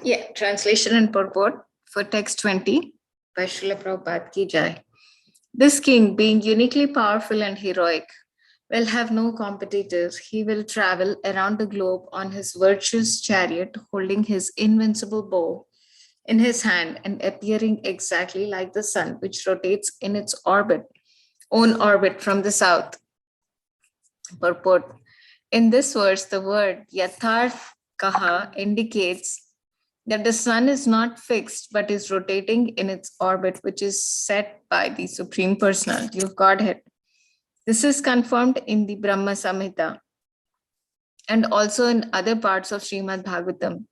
Yeah, translation and purport for text 20 by Srila Prabhupada Ki Jai. This king, being uniquely powerful and heroic, will have no competitors. He will travel around the globe on his virtuous chariot, holding his invincible bow in his hand and appearing exactly like the sun, which rotates in its own orbit from the south. Purport. In this verse, the word Yatharth indicates that the sun is not fixed but is rotating in its orbit, which is set by the Supreme Personality of Godhead. This is confirmed in the Brahma Samhita and also in other parts of Srimad Bhagavatam.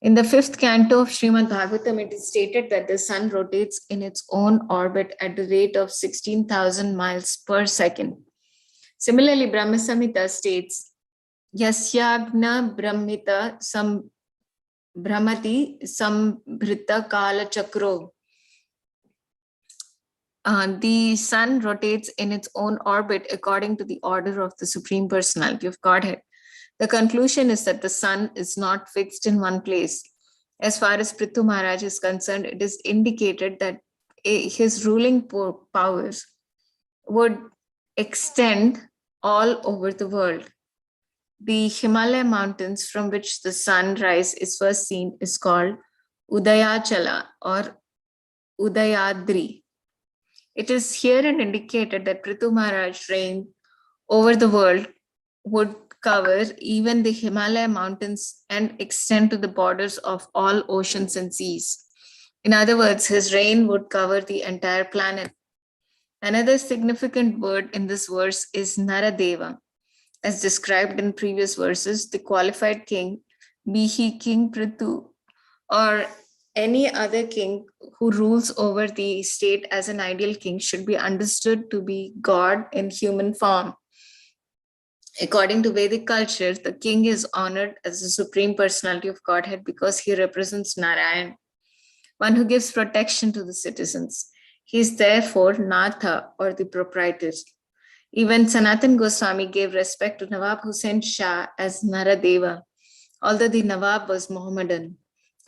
In the fifth canto of Srimad Bhagavatam, it is stated that the sun rotates in its own orbit at the rate of 16,000 miles per second. Similarly, Brahma Samhita states, Yasyagna Brahmita Brahmati Sambhrita Kala Chakro. The sun rotates in its own orbit according to the order of the Supreme Personality of Godhead. The conclusion is that the sun is not fixed in one place. As far as Prithu Maharaj is concerned, it is indicated that his ruling powers would extend all over the world. The Himalaya mountains from which the sunrise is first seen is called Udayachala or Udayadri. It is herein indicated that Prithu Maharaj's reign over the world would cover even the Himalaya mountains and extend to the borders of all oceans and seas. In other words, his reign would cover the entire planet. Another significant word in this verse is Naradeva. As described in previous verses, the qualified king, be he King Prithu or any other king who rules over the state as an ideal king, should be understood to be God in human form. According to Vedic culture, the king is honored as the Supreme Personality of Godhead because he represents Narayan, one who gives protection to the citizens. He is therefore Natha or the proprietor. Even Sanatan Goswami gave respect to Nawab Hussain Shah as Naradeva, although the Nawab was Mohammedan.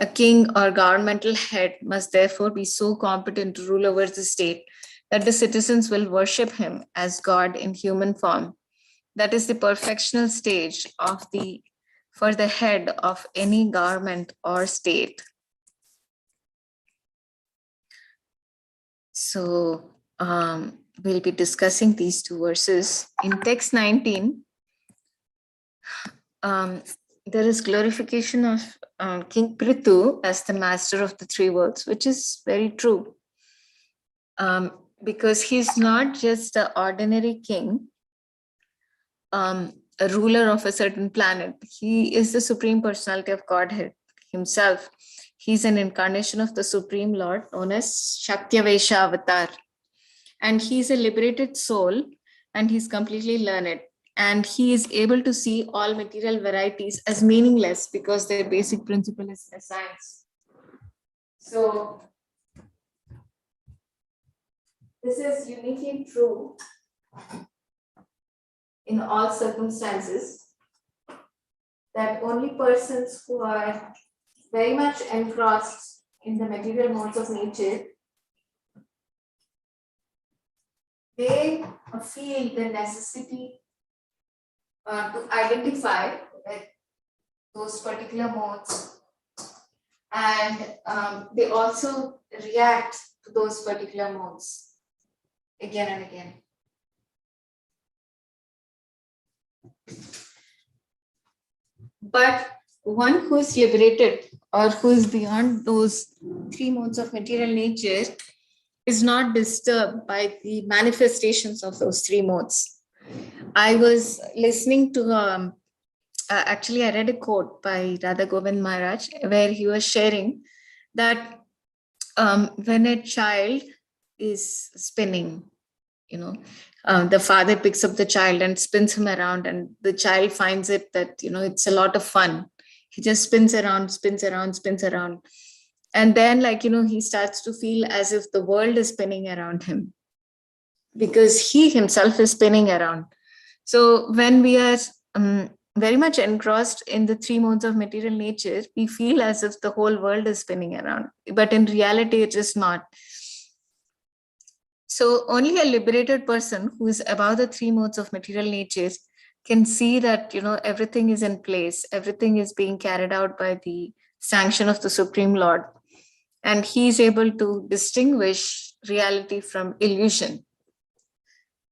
A king or governmental head must therefore be so competent to rule over the state that the citizens will worship him as God in human form. That is the perfectional stage for the head of any government or state. So we'll be discussing these two verses. In text 19, there is glorification of King Prithu as the master of the three worlds, which is very true. Because he's not just the ordinary king, a ruler of a certain planet. He is the Supreme Personality of Godhead himself. He's an incarnation of the Supreme Lord known as Shaktavesha Avatar. And he's a liberated soul and he's completely learned. And he is able to see all material varieties as meaningless because their basic principle is science. So this is uniquely true in all circumstances, that only persons who are very much engrossed in the material modes of nature, they feel the necessity to identify with those particular modes, and they also react to those particular modes again and again. But one who is liberated or who is beyond those three modes of material nature is not disturbed by the manifestations of those three modes. I was listening to, actually I read a quote by Radha Govind Maharaj where he was sharing that when a child is spinning, the father picks up the child and spins him around, and the child finds it that, it's a lot of fun. He just spins around. And then he starts to feel as if the world is spinning around him because he himself is spinning around. So when we are very much engrossed in the three modes of material nature, we feel as if the whole world is spinning around, but in reality, it is not. So only a liberated person who is above the three modes of material nature can see that, everything is in place, everything is being carried out by the sanction of the Supreme Lord, and he is able to distinguish reality from illusion.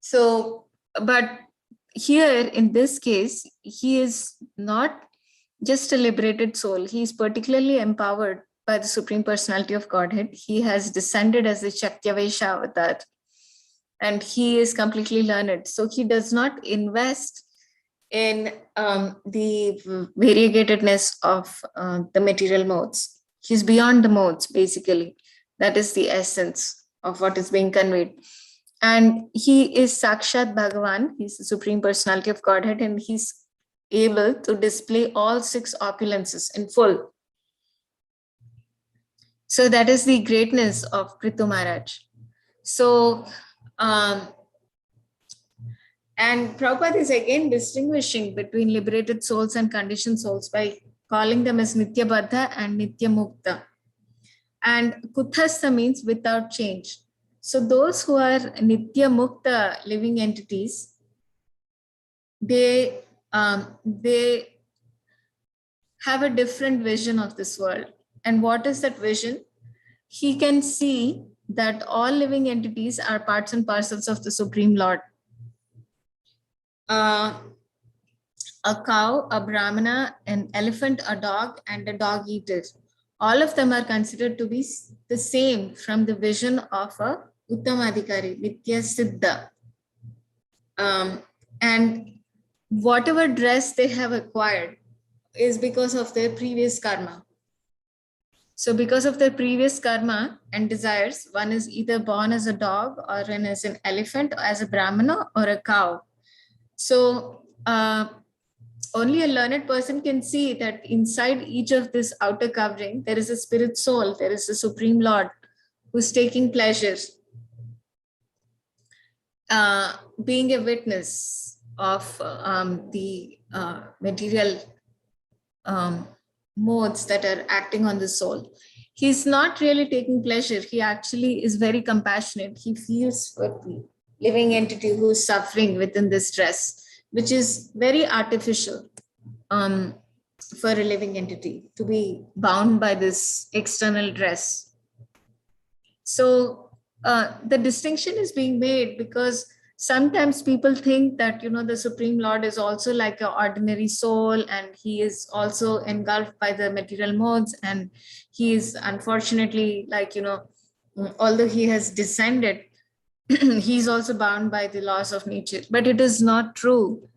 So, but here in this case, he is not just a liberated soul, he is particularly empowered by the Supreme Personality of Godhead. He has descended as the Shaktavesha avatar, and he is completely learned. So he does not invest in the variegatedness of the material modes. He's beyond the modes, basically. That is the essence of what is being conveyed. And he is Sakshat Bhagavan, he's the Supreme Personality of Godhead, and he's able to display all six opulences in full. So that is the greatness of Prithu Maharaj. So, and Prabhupada is again distinguishing between liberated souls and conditioned souls by calling them as Nitya Baddha and Nitya Mukta. And Kuthastha means without change. So those who are Nitya Mukta living entities, they have a different vision of this world. And what is that vision? He can see that all living entities are parts and parcels of the Supreme Lord. A cow, a brahmana, an elephant, a dog, and a dog eater. All of them are considered to be the same from the vision of a Uttamadhikari, Nitya Siddha. And whatever dress they have acquired is because of their previous karma. So because of their previous karma and desires, one is either born as a dog or as an elephant, or as a brahmana or a cow. So only a learned person can see that inside each of this outer covering, there is a spirit soul, there is a Supreme Lord who's taking pleasure, being a witness of the material modes that are acting on the soul. He's not really taking pleasure. He actually is very compassionate. He feels for the living entity who's suffering within this stress, which is very artificial for a living entity to be bound by this external dress. So the distinction is being made because sometimes people think that, the Supreme Lord is also like an ordinary soul, and he is also engulfed by the material modes, and he is unfortunately like, although he has descended, he's also bound by the laws of nature. But it is not true.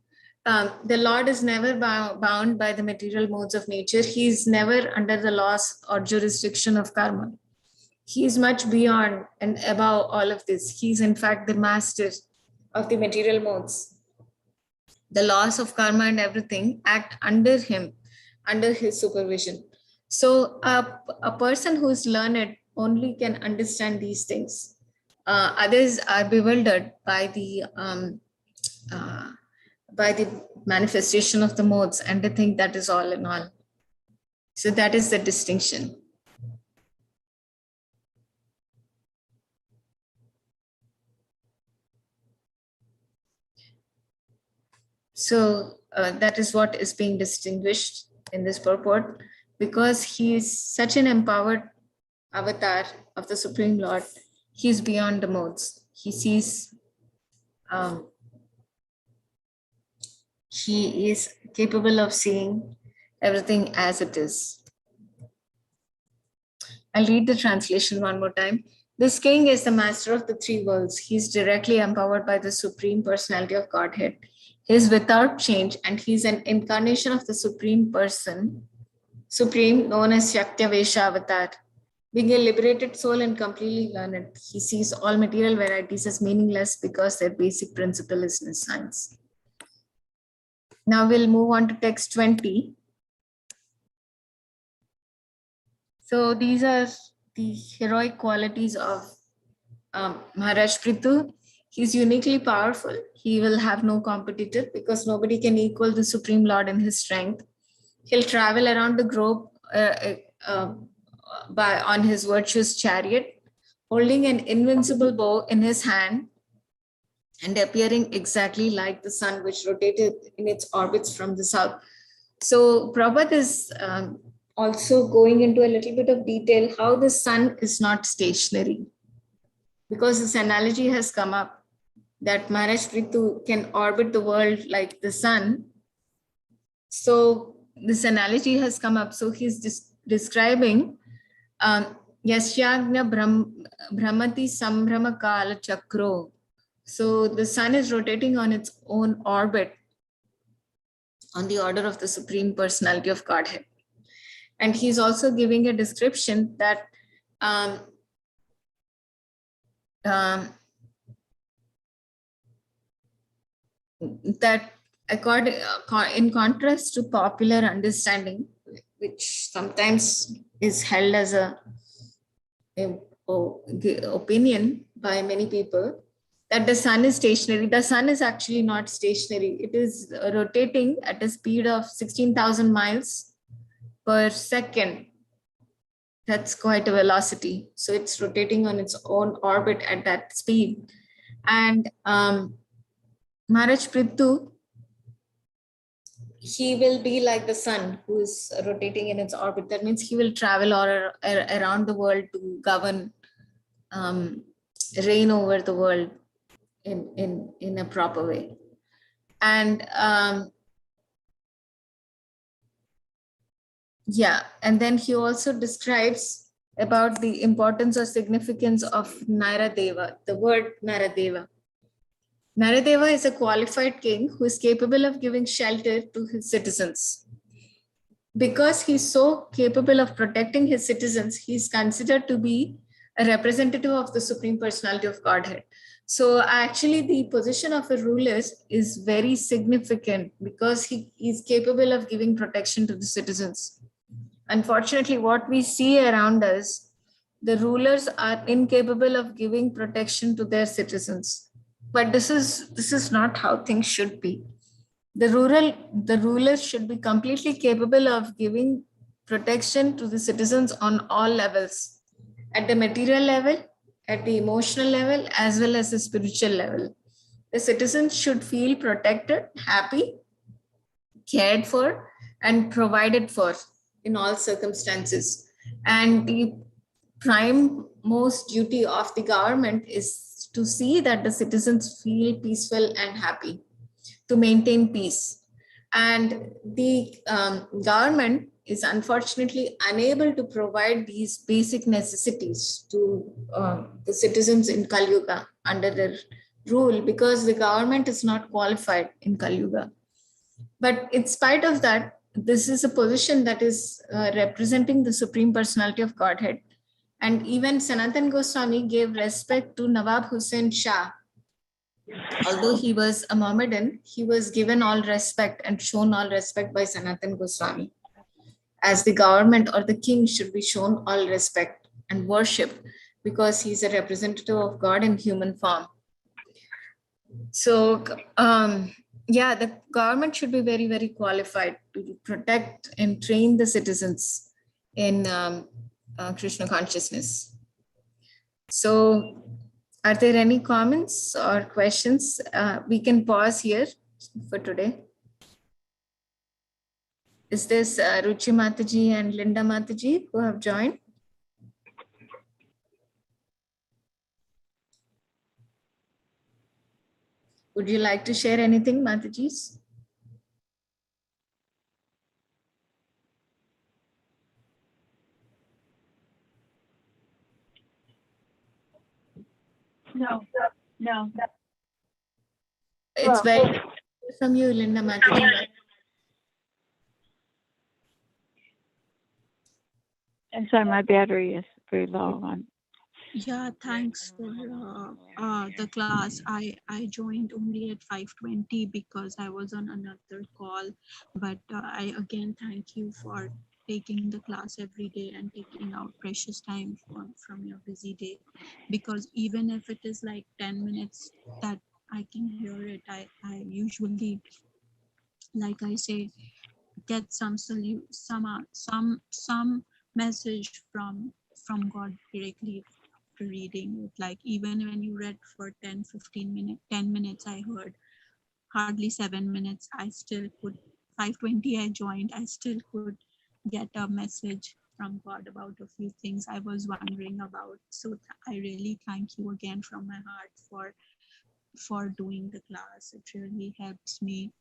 The Lord is never bound by the material modes of nature. He's never under the laws or jurisdiction of karma. He is much beyond and above all of this. He's in fact the master of the material modes. The laws of karma and everything act under him, under his supervision. So a person who is learned only can understand these things. Others are bewildered by the manifestation of the modes, and they think that is all in all. So that is the distinction. So that is what is being distinguished in this purport, because he is such an empowered avatar of the Supreme Lord. He is beyond the modes. He sees, he is capable of seeing everything as it is. I'll read the translation one more time. This king is the master of the three worlds. He's directly empowered by the Supreme Personality of Godhead. He is without change, and he's an incarnation of the Supreme Person, Supreme, known as Shaktavesha Avatar. Being a liberated soul and completely learned, he sees all material varieties as meaningless because their basic principle is nescience. Now we'll move on to text 20. So these are the heroic qualities of Maharaj Prithu. He's uniquely powerful. He will have no competitor because nobody can equal the Supreme Lord in his strength. He'll travel around the globe on his virtuous chariot, holding an invincible bow in his hand and appearing exactly like the sun, which rotated in its orbits from the south. So Prabhupada is also going into a little bit of detail how the sun is not stationary, because this analogy has come up that Maharaj Prithu can orbit the world like the sun. So this analogy has come up. So he's describing Yasyagna Brahmati Sambrahma Kala Chakro. So the sun is rotating on its own orbit on the order of the Supreme Personality of Godhead. And he's also giving a description that that in contrast to popular understanding, which sometimes is held as a opinion by many people, that the sun is stationary. The sun is actually not stationary. It is rotating at a speed of 16,000 miles per second. That's quite a velocity. So it's rotating on its own orbit at that speed. And Maharaj Prithu, he will be like the sun who is rotating in its orbit. That means he will travel around the world to govern, reign over the world in a proper way. And yeah, and then he also describes about the importance or significance of Naradeva, the word Naradeva. Naradeva is a qualified king who is capable of giving shelter to his citizens. Because he's so capable of protecting his citizens, he's considered to be a representative of the Supreme Personality of Godhead. So actually the position of a ruler is very significant because he is capable of giving protection to the citizens. Unfortunately, what we see around us, the rulers are incapable of giving protection to their citizens. But this is not how things should be. The rulers should be completely capable of giving protection to the citizens on all levels, at the material level, at the emotional level, as well as the spiritual level. The citizens should feel protected, happy, cared for, and provided for in all circumstances. And the prime most duty of the government is to see that the citizens feel peaceful and happy, to maintain peace. And the government is unfortunately unable to provide these basic necessities to the citizens in Kali Yuga under their rule, because the government is not qualified in Kali Yuga. But in spite of that, this is a position that is representing the Supreme Personality of Godhead. And even Sanatan Goswami gave respect to Nawab Hussain Shah. Although he was a Mohammedan, he was given all respect and shown all respect by Sanatan Goswami. As the government or the king should be shown all respect and worship because he's a representative of God in human form. So, yeah, the government should be very, very qualified to protect and train the citizens in Krishna consciousness. So, are there any comments or questions? We can pause here for today. Is this Ruchi Mataji and Linda Mataji who have joined? Would you like to share anything, Matajis? No. It's very good from you, Linda Mataji. I'm sorry, my battery is very low on. Yeah, thanks for the class. I joined only at 5:20 because I was on another call, but I again thank you for taking the class every day and taking out precious time from your busy day, because even if it is like 10 minutes that I can hear it, I usually, like I say, get some message from God directly after reading it. Like even when you read for 10-15 minutes, 10 minutes, I heard hardly 7 minutes. I still could, 5:20 I joined, I still could get a message from God about a few things I was wondering about. So I really thank you again from my heart for doing the class. It really helps me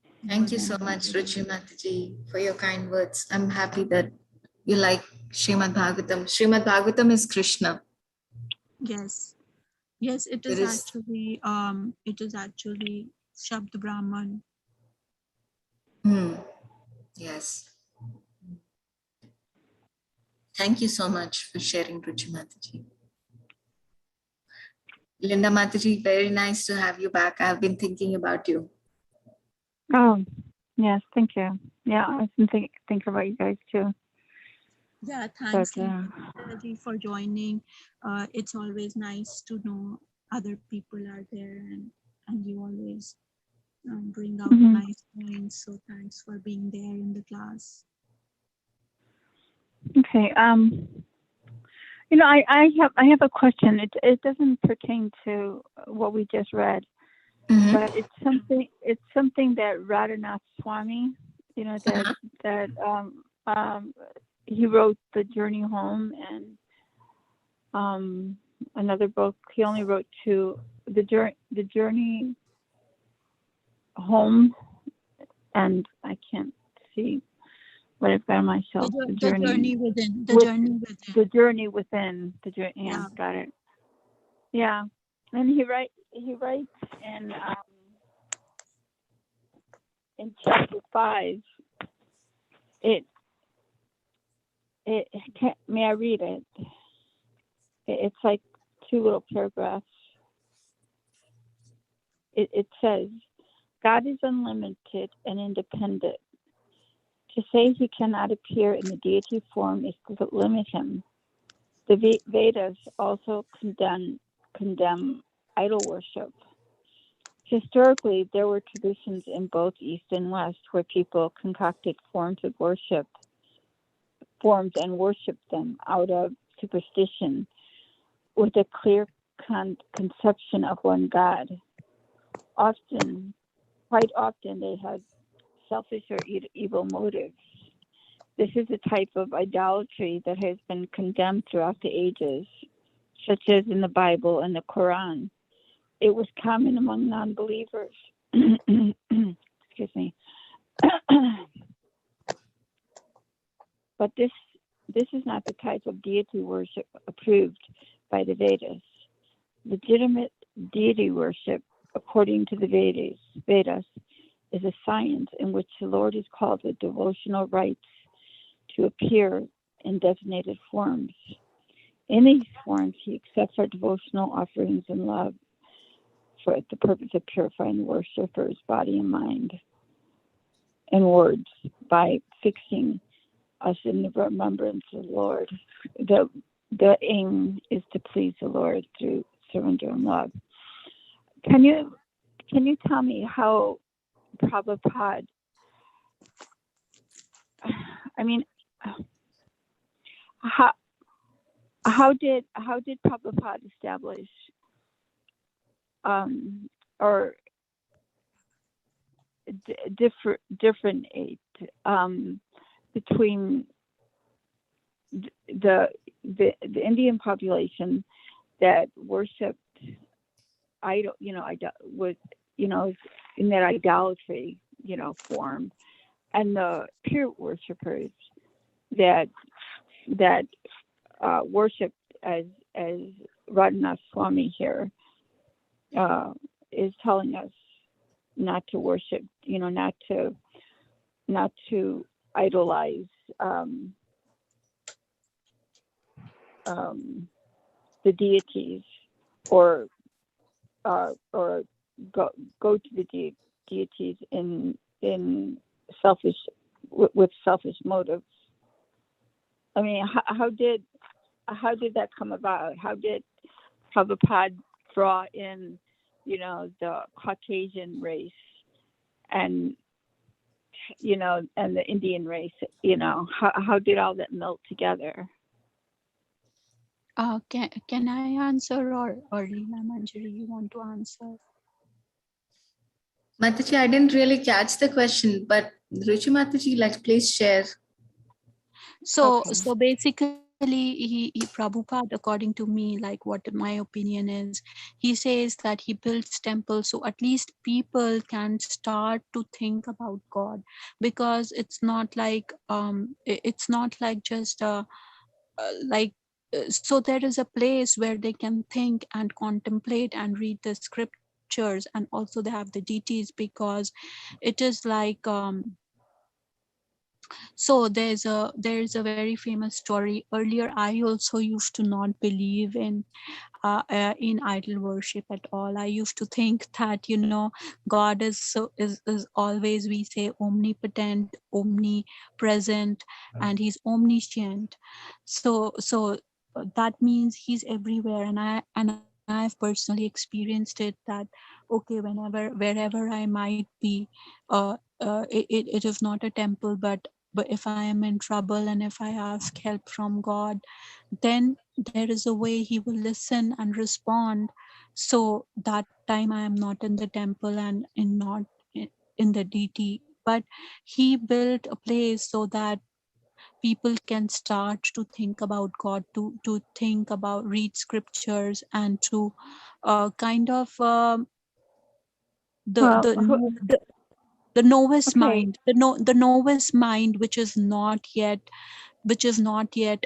more Thank you than so I much, ever Ruchi Mataji, for your kind words. I'm happy that you like Srimad Bhagavatam. Srimad Bhagavatam is Krishna. Yes, yes, There is, it is actually Shabd Brahman. hmm, yes. Thank you so much for sharing, Ruchi Mataji. Linda Mataji, very nice to have you back. I've been thinking about you. Oh, yes, thank you. Yeah, I've been thinking about you guys too. Yeah, But thanks Linda for joining. It's always nice to know other people are there, and you always bring out mhm. nice points. So thanks for being there in the class. Okay. I have a question. It doesn't pertain to what we just read, Mhm. but it's something that Radhanath Swami, that he wrote The Journey Home, and another book. He only wrote two, the journey home, and I can't see what I've got on my shelf. The journey within. The with- journey within. The journey within. The journey. Yeah, Yeah. got it. Yeah, and he writes in chapter 5. It may I read it? It's like two little paragraphs. It says, God is unlimited and independent. To say he cannot appear in the deity form is to limit him. The Vedas also condemn idol worship. Historically, there were traditions in both East and West where people concocted forms and worshiped them out of superstition with a clear conception of one God. Quite often, they had selfish or evil motives. This is a type of idolatry that has been condemned throughout the ages, such as in the Bible and the Quran. It was common among non-believers. Excuse me. But this is not the type of deity worship approved by the Vedas. Legitimate deity worship, according to the Vedas, is a science in which the Lord is called with devotional rites to appear in designated forms. In these forms, he accepts our devotional offerings and love for the purpose of purifying the worshiper's body and mind and words by fixing us in the remembrance of the Lord. The aim is to please the Lord through surrender and love. Can you tell me how Prabhupada, how did Prabhupada establish or differentiate between the Indian population that worshipped in that idolatry, form, and the pure worshipers that worshipped as Radhanath Swami here is telling us not to worship, not to idolize the deities or go to the deities in selfish with selfish motives. I mean, how did that come about? How did Prabhupada draw in, the Caucasian race and, and the Indian race? How did all that melt together? Can I answer, or Leela Manjari, you want to answer? Mataji, I didn't really catch the question, but Ruchi Mataji, please share. So Okay. so basically, he Prabhupada, according to me, like what my opinion is, he says that he builds temples so at least people can start to think about God, because it's not like it's not like just like so there is a place where they can think and contemplate and read the scriptures, and also they have the deities, because it is like so there's a very famous story. Earlier I also used to not believe in idol worship at all. I used to think that God is always, we say, omnipotent, omnipresent, and he's omniscient. So that means he's everywhere, and I've personally experienced it, that okay, wherever I might be, it is not a temple, but if I am in trouble and if I ask help from God, then there is a way he will listen and respond. So that time I am not in the temple and not in the deity, but he built a place so that people can start to think about God, to think about, read scriptures, and to kind of the Well, the no- the the novice okay. mind, the novice mind, which is not yet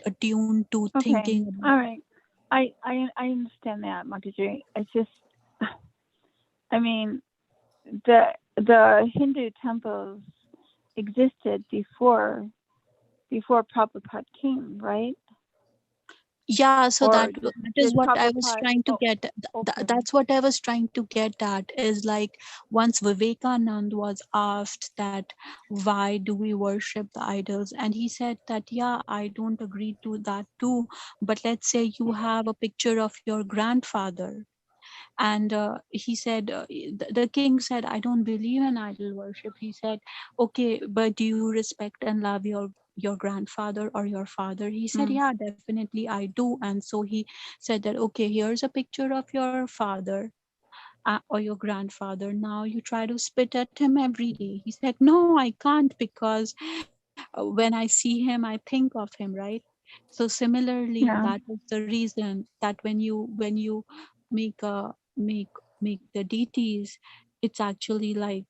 attuned to Okay. thinking about. All right. I understand that, Mataji. It's just, I mean, the Hindu temples existed before Prabhupada came, right? Yeah, so Or that is did what I was Prabhupada trying to get. open? That's what I was trying to get at, is like once Vivekanand was asked that why do we worship the idols, and he said that yeah, I don't agree to that too, but let's say you have a picture of your grandfather, and he said the king said, I don't believe in idol worship. He said, okay, but do you respect and love your grandfather or your father? He said, Mm. yeah, definitely I do. And so he said that, okay, here's a picture of your father or your grandfather. Now you try to spit at him every day. He said, no, I can't, because when I see him I think of him, right? So similarly, Yeah. that is the reason that when you make make the deities, it's actually like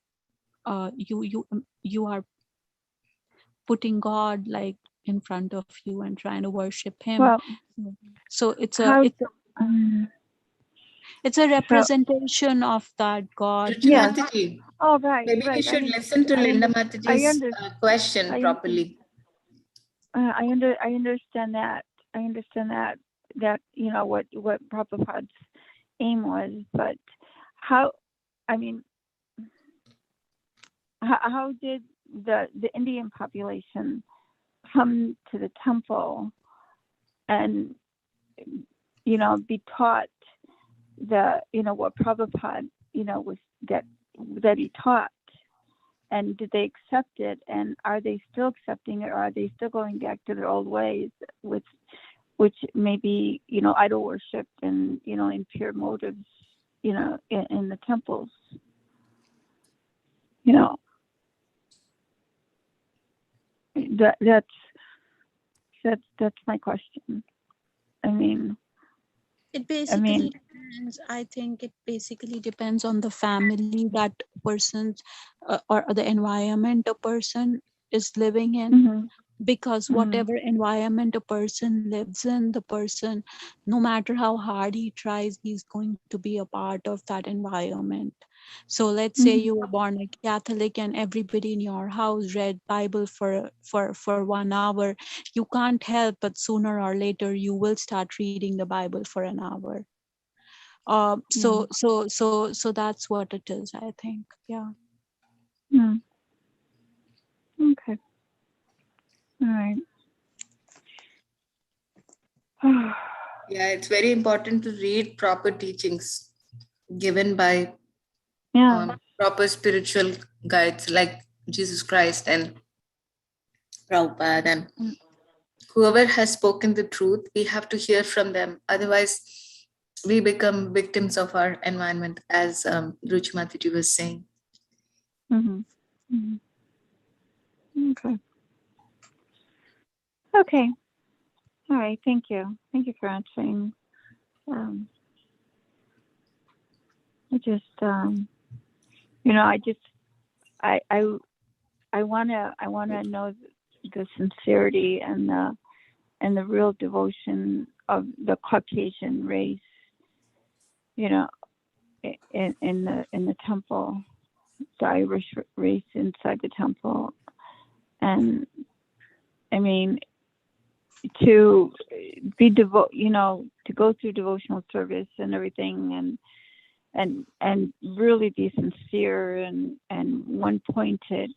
you are putting God like in front of you and trying to worship him. Well, So it's a how? it's a Um, it's a so representation of that God. Ruchi yeah. Mataji, Oh, right, maybe you right. should listen to I Linda under, I Mataji's under, question I under, properly. I understand that. I understand that what Prabhupada's aim was, but how? I mean, how did the Indian population come to the temple and be taught what Prabhupada was that he taught, and did they accept it, and are they still accepting it, or are they still going back to their old ways, which may be idol worship and impure motives in the temples. That's my question. I mean, It basically depends. I think it basically depends on the family that person's or the environment a person is living in. mhm, Because mhm, whatever environment a person lives in, the person, no matter how hard he tries, he's going to be a part of that environment. So let's say mhm. you were born a Catholic and everybody in your house read Bible for 1 hour. You can't help but sooner or later you will start reading the Bible for an hour. Yeah. So that's what it is, I think. Yeah. Mm. Okay. All right. Yeah, it's very important to read proper teachings given by Yeah. proper spiritual guides like Jesus Christ and Prabhupada and Mm. whoever has spoken the truth, we have to hear from them. Otherwise, we become victims of our environment, as Ruchi Mataji was saying. Mm-hmm. Mm-hmm. Okay. Okay. All right. Thank you. Thank you for answering. I just, I wanna know the sincerity and the real devotion of the Caucasian race, in the temple, the Irish race inside the temple, and I mean to be to go through devotional service and everything, and really be sincere and one pointed.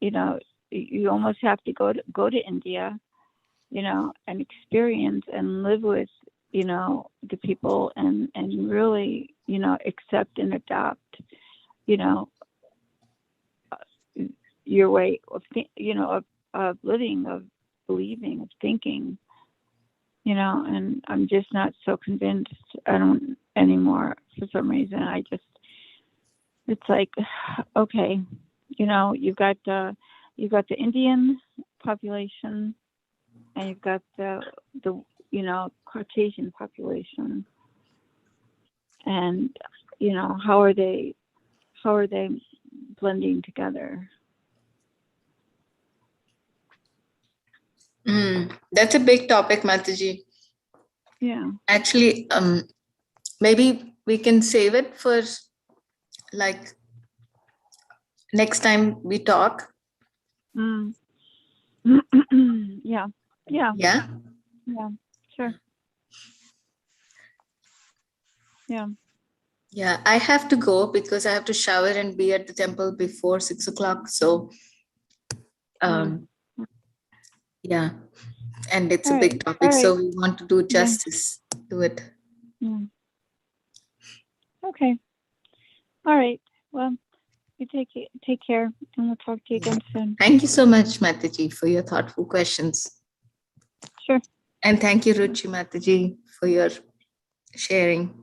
You almost have to go to India, and experience and live with, the people and really, accept and adopt, your way of, of living, of believing, of thinking, and I'm just not so convinced. I don't anymore for some reason. It's like, okay, you've got the Indian population, and you've got the Caucasian population, and how are they blending together? That's a big topic, Mataji. Yeah. Actually, maybe we can save it for like next time we talk. Mm. Yeah. Yeah. Sure. Yeah. Yeah, I have to go because I have to shower and be at the temple before 6 o'clock. So, yeah, and it's All a right. big All topic, so right. we want to do Yeah. justice to it. Yeah. Okay. All right. Well, you take care, and we'll talk to you again soon. Thank you so much, Mataji, for your thoughtful questions. Sure. And thank you, Ruchi Mataji, for your sharing.